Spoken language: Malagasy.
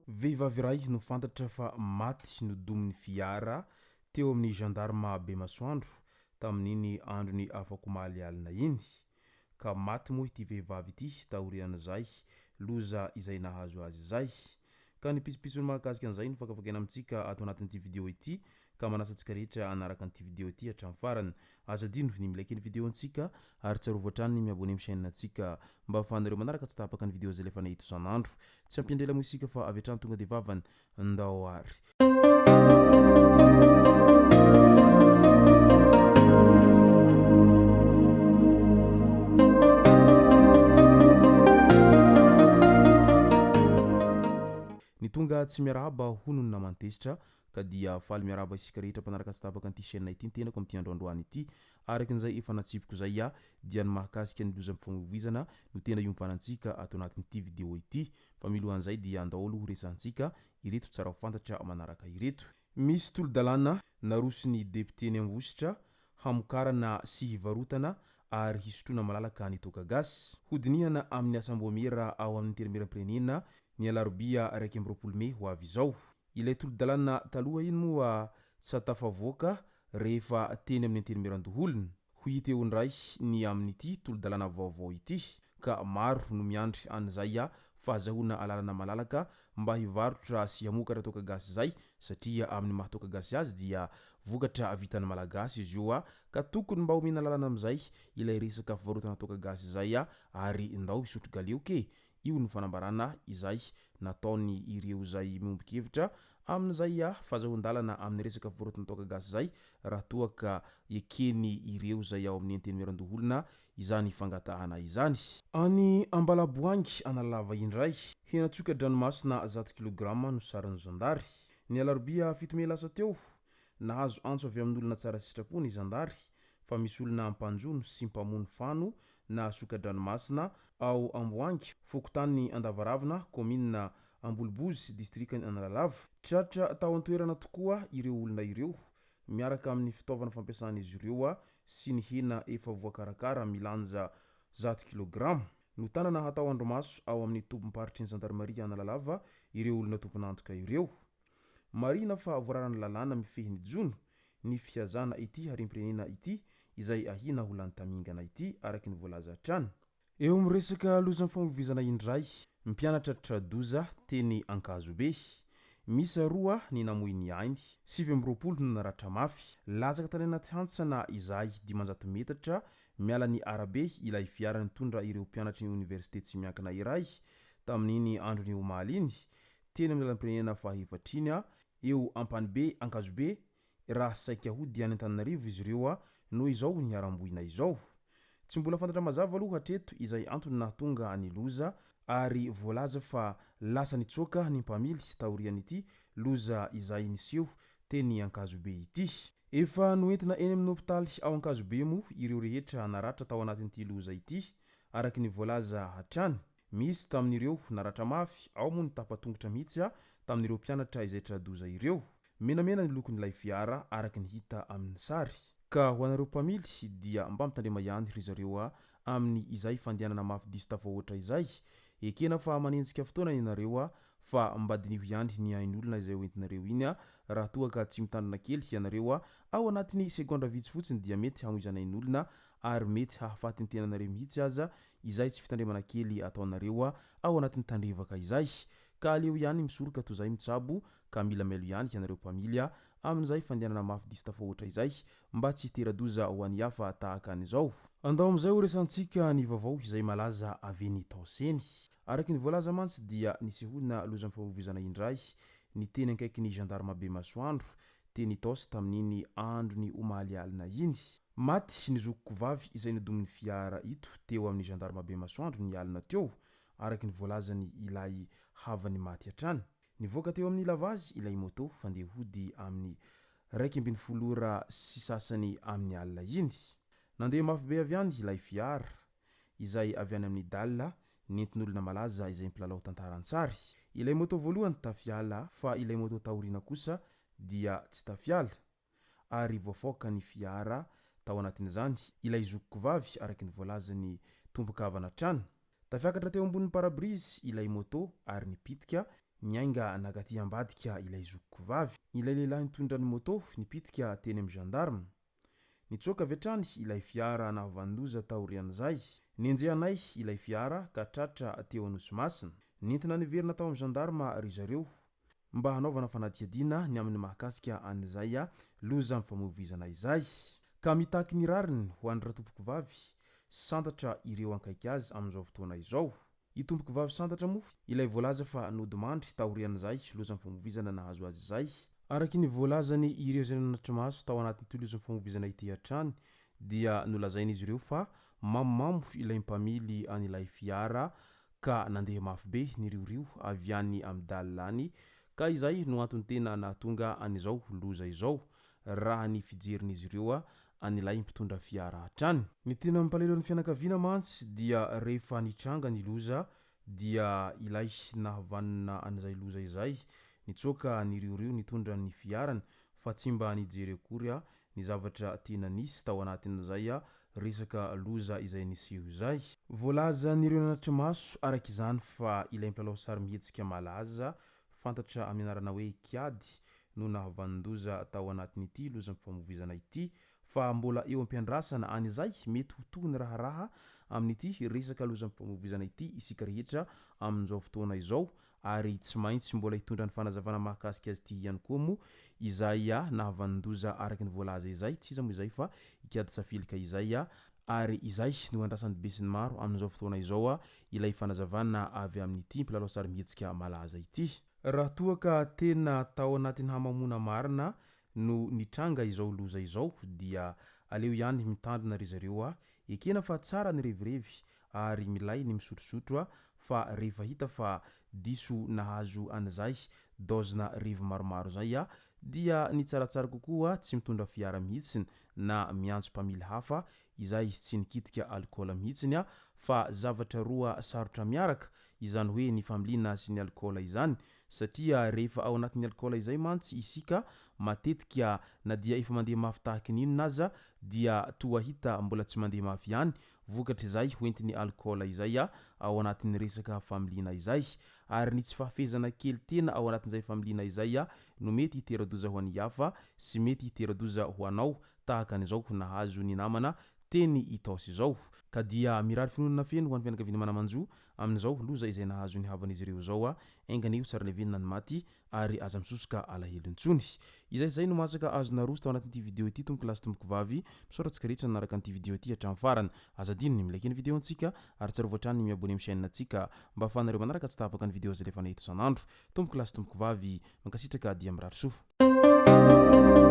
Vehivavy iray no fantatra fa maty no domin'ny fiara teo amin'ny gendarme Bemasoandro tamin'iny androny afako maly alina iny. Ka maty moa ity vehivavy ity taorian'izay loza izay nahazo azy zay. Ka ny pisopitsony mahakasika an'izay no fakafakena amintsika ato anatin'ity vidéo ity, ka manasa antsika rehetra anaraka an'ity vidéo ity hatramin'ny farany. Aza dino ny milaiky ny vidéo antsika ary tsarovatra hatrany miabone amin'ny chaîne antsika mba ahafahanareo manaraka tsy tapaka ny vidéo zay lefa nahito isan'andro. Tsy ampindrela moa isika fa avy hatrany tonga de vavany ndao ary. Ny tonga tsy miarahaba honony na mantesitra ka dia faly miarahaba isika rehetra mpanaraka tsy tapaka an'ity chaîne ity tenako amin'ity androandroany ity. Arakin'izay efa natsipiko zay dia ny mahakasika ny loza mifamoivoizana no tena iompanantsika ato anatin'ity vidéo ity. Fa milohan'izay dia andao aloha resantsika ireto tsara ho fantatra manaraka ireto. Misy tolo-dalàna narosiny depiteny Ambositra hamokarana sy hivarotana ary hisotroana malalaka ny toaka gasy. Hodinihana amin'ny asam-boamera ao amin'ny terimieram-pirenena ny alarobia 1 Mey ho avy izao. Ilay tolo-dalàna taloha iny moa tsy tafavoaka rehefa teny amin'ny antenimiran-doholony. Ho hita eo ndray ny amin'ity tolo-dalàna vaovao ity ka maro no miandry an'izay fahazahoana alalana malalaka mba hivarotra sy hamokatra toaka gasy zay satria amin'ny mahatoaka gasy azy dia vokatra vitan'ny malagasy izy io ka tokony mba homena lalana amin'izay ilay resaka fivarotana toaka gasy zay ary ndao hisotro galeo ke. Io ny fanambarana izay nataony ireo zay miombon-kevitra amin'izay fahazahoan-dalana amin'ny resaka fivarotana toaka gasy zay raha toa ka ekeny ireo zay ao amin'ny antenimiran-doholona izany fangatahana izany. Any Ambalaboangy Analalava indray henatsoka-dranomasina 100 kg no saran'ny zandary. Ny alarobia 7 Mey lasa teo nahazo antso avy amin'olona tsara sitrapo ny zandary fa misy olona ampanjono sy mpamono fano na soka-dranomasina ao Amboangy fokotany Andavaravina commune Ambolibozy distrikany Analalava. Tratra tao an-toerana tokoa ireo olona ireo miaraka amin'ny fitaovana fampiasan'izy ireo sy ny hena efa voakarakara milanja 100 kg no tanana hatao andromaso ao amin'ny tompom-paritry ny Gendarmerie Analalava ireo olona tompon'antoka ireo. Marina fa voararany lalàna mifehy ny jono ny fihazana ity harim-pirenena ity izay ahina ho lany tamingana ity araky ny voalaza hatrany. Eo amin'ny resaka loza mifamoivoizana indray mpianatra tradoza teny Ankazobe. Misy roa ny namoy ny ainy, 7 no naratra mafy. Latsaka tany anaty hantsana izay 500 metatra miala ny arabe ilay fiara nitondra ireo mpianatry ny université tsy miankina iray tamin'iny androny omaly iny teny amin'ny lalam-pirenena fahefatriny eo Ampanibe Ankazobe raha saika hody any Antananarivo izy ireo noho izao ny aram-boina izao. Tsy mbola fantatra mazava aloha hatreto izay antony nahatonga ny loza ary voalaza fa lasa nitsoaka ny mpamily taorian'ity loza izay niseho teny Ankazobe ity. Efa noentina eny amin'ny hôpitaly ao Ankazobe moa ireo rehetra naratra tao anatin'ity loza ity araky ny voalaza hatrany. Misy tamin'ireo naratra mafy, ao moa ny tapatongotra mihitsy tamin'ireo mpianatra izay tradoza ireo. Menamena ny lokon'ilay fiara araky ny hita amin'ny sary. Ka ho anareo mpamily dia mba mitandrema ihany ry zareo amin'ny izay fandehanana mafy diso tafahoatra izay. Ekena fa manenjika fotoana ianareo fa mba dinio ihany ny ain'olona izay hoentinareo iny raha toa ka tsy mitandrina kely ianareo ao anatin'ny segondra vitsy fotsiny dia mety hamoizana ain'olona ary mety hahafaty ny tenanareo mihitsy aza izay tsy fitandremana kely ataonareo ao anatin'ny tandrevaka izay. Ka aleo ihany misoroka toy izay mitsabo ka mila mailo ihany ianareo mpamily amin'izay fandehanana mafy diso tafahoatra izay mba tsy hitera-doza ho an'ny hafa tahaka an'izao. Andao amin'izay ho resantsika ny vaovao izay malaza avy Taoseny. Araky ny voalaza mantsy dia nisehona loza mifamoivoizana indray ny teny ankaiky ny gendarme Bemasoandro teny Taosy tamin'iny androny omaly alina iny. Maty ny zokiko vavy izay nodomin'ny fiara ito teo amin'ny gendarme Bemasoandro ny alina teo araky ny voalazany ilay havany maty hatrany. Nivoaka teo amin'ny lavazy ilay moto fandeha hody amin'ny 1.20 ora sy sasany amin'ny alina iny. Nandeha mafy be avy any ilay fiara izay avy any amin'ny dalina nentin'olona malaza izay mpilalao tantarantsary. Ilay moto voalohany tafiala fa ilay moto taoriana kosa dia tsy tafiala ary voafoaka ny fiara tao anatin'izany. Ilay zokiko vavy araky ny voalazany tompon-kavana trano tafiakatra teo ambonin'ny parabrise ilay moto ary nipitika niainga nakaty ambadika ilay zokiko vavy. Ilay lehilahy nitondra ny moto nipitika teny amin'ny gendarme. Nitsoaka avy hatrany ilay fiara nahavandoza taorian'izay. Nenjehanay ilay fiara ka tratra teo Anosimasina. Nentina niverina tao amin'ny gendarme ry zareo mba hanaovana fanadihadiana ny amin'ny mahakasika an'izay loza mifamoivoizana izay. Ka mitaky ny rariny ho an'ny ratompoko vavy santatra ireo ankaiky azy amin'izao fotoana izao. I tompoko vavy santatra moa ilay voalaza fa nodimandry taorian'izay loza mifamoivoizana nahazo azy izay. Araky ny voalazany ireo izay nanatry maso tao anatin'ity loza mifamoivoizana ity hatrany dia nolazain'izy ireo fa mamomamo ilay mpamily an'ilay fiara ka nandeha mafy be niriorio avy any amin'ny dalilany ka izay no antony tena nahatonga an'izao loza izao raha ny fijerin'izy ireo an'ilay mpitondra fiara hatrany. Ny tena mampalahelo ny fianakaviana mantsy dia rehefa nitranga ny loza dia ilay nahavanina an'izay loza izay nitsoaka niriorio nitondra ny fiarany fa tsy mba nijery akory ny zavatra tena nisy tao anatin'izay resaka loza izay niseho izay. Voalaza nireo nanatry maso araka izany fa ilay mpilalao sary mihetsika malaza fantatra amin'ny anarana hoe Kiady no nahavandoza tao anatin'ity loza mifamoivoizana ity fa mbola eo am-piandrasana an'izay mety ho toy ny raharaha amin'ity resaka loza mifamoivoizana ity isika rehetra amin'izao fotoana izao ary tsy maintsy mbola hitondra ny fanazavana mahakasika azy ity ihany koa moa izay nahavandoza araky ny voalaza izay tsy iza moa izay fa Kiady Tsafilika izay ary izay no andrasan'ny be sy ny maro amin'izao fotoana izao ilay fanazavana avy amin'ity mpilalao sary mihetsika malaza ity. Raha toa ka tena tao anatin'ny hamamona marina no nitranga izao loza izao dia aleo ihany mitandrina ry zareo ekena fa tsara ny revirevy ary milay ny misotrosotro fa rehefa hita fa diso nahazo an'izay dozina rivo maromaro zay dia ny tsaratsara kokoa tsy mitondra fiara mihitsiny na miantso mpamily hafa izay tsy nikitika alkôla mihitsiny fa zavatra roa sarotra miaraka izany hoe ny familiana sy ny alkôla izany satria rehefa ao anatin'ny alkôla izay mantsy isika matetika na dia efa mandeha mafy tahaka ny inona aza dia toa hita mbola tsy mandeha mafy ihany vokatra izay hoentin'ny alkôla izay ao anatin'ny resaka familiana izay ary ny tsy fahafezana kely tena ao anatin'izay familiana izay no mety hiteradoza ho an'ny hafa sy mety hiteradoza ho anao tahaka an'izao nahazo ny namana teny Itaosy izao. Ka dia mirary finoana feno ho an'ny fianakaviana manamanjo amin'izao loza izay nahazo ny havan'izy ireo zao engany io tsara levenina ny maty ary aza misosoka alahelo intsony. Izay no masaka azona roso tao anatin'ity video ity tompoko lasy tompoko vavy misoratsika rehetra nanaraka an'ity video ity hatramin'ny farany azadino ny milaiky ny video antsika ary tsara voatrany ny miabone amin'ny chaîne antsika mba ahafahanareo manaraka tsy tapaka ny video zay lefa nahita isan'andro. Tompoko lasy tompoko vavy mankasitraka dia mirary soa.